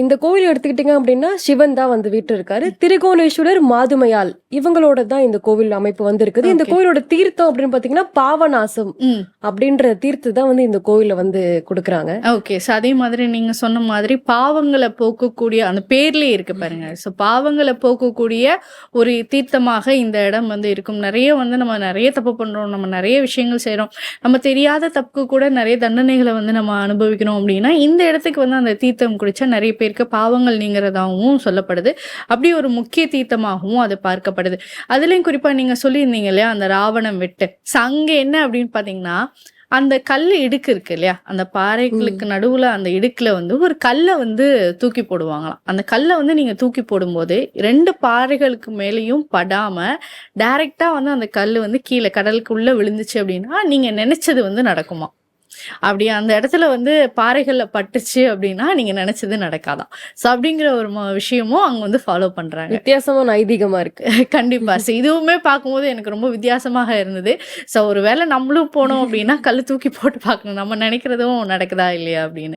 இந்த கோவில் எடுத்துக்கிட்டீங்க அப்படின்னா சிவன் தான் வந்து வீட்டு இருக்காரு. திரிகோணேஸ்வரர், மாதுமையாள் இவங்களோட தான் இந்த கோவில் அமைப்பு வந்து இருக்குது. இந்த Okay. கோவிலோட தீர்த்தம் அப்படின்னு பாத்தீங்கன்னா பாவநாசம் ம். அப்படின்ற தீர்த்து தான் வந்து இந்த கோவில்ல வந்து கொடுக்கறாங்க. ஓகே. ஸோ அதே மாதிரி நீங்க சொன்ன மாதிரி பாவங்களை போக்கக்கூடிய அந்த பேர்லயே இருக்கு பாருங்க. ஸோ பாவங்களை போக்கக்கூடிய ஒரு தீர்த்தமாக இந்த இடம் வந்து இருக்கும். நிறைய வந்து நம்ம நிறைய தப்பு பண்றோம், நம்ம நிறைய விஷயங்கள் செய்றோம், நம்ம தெரியாத தப்புக்கு கூட நிறைய தண்டனைகளை வந்து நம்ம அனுபவிக்கிறோம் அப்படின்னா இந்த இடத்துக்கு வந்து அந்த தீர்த்தம் குடிச்சா நிறைய பேருக்கு பாவங்கள் நீங்கிறதாகவும் சொல்லப்படுது. அப்படி ஒரு முக்கிய தீர்த்தமாகவும் அது பார்க்கப்படுது. அதுலயும் குறிப்பா நீங்க சொல்லியிருந்தீங்க இல்லையா அந்த ராவணம் வெட்டு. ஸோ அங்க என்ன அப்படின்னு பாத்தீங்கன்னா அந்த கல் இடுக்கு இருக்கு இல்லையா, அந்த பாறைகளுக்கு நடுவுல அந்த இடுக்குல வந்து ஒரு கல்லை வந்து தூக்கி போடுவாங்களாம். அந்த கல்லை வந்து நீங்க தூக்கி போடும்போது 2 பாறைகளுக்கு மேலேயும் படாம டைரக்டா வந்து அந்த கல் வந்து கீழே கடலுக்குள்ள விழுந்துச்சு அப்படின்னா நீங்க நினைச்சது வந்து நடக்குமா. அப்படி அந்த இடத்துல வந்து பாறைகள்ல பட்டுச்சு அப்படின்னா நீங்க நினைச்சது நடக்காதான். ஸோ அப்படிங்கிற ஒரு விஷயமும் அங்க வந்து ஃபாலோ பண்றாங்க. வித்தியாசமான ஐதீகமா இருக்கு. கண்டிப்பா. ஸோ இதுவுமே பார்க்கும்போது எனக்கு ரொம்ப வித்தியாசமாக இருந்தது. ஸோ ஒருவேளை நம்மளும் போனோம் அப்படின்னா கல் தூக்கி போட்டு பார்க்கணும், நம்ம நினைக்கிறதும் நடக்குதா இல்லையா அப்படின்னு.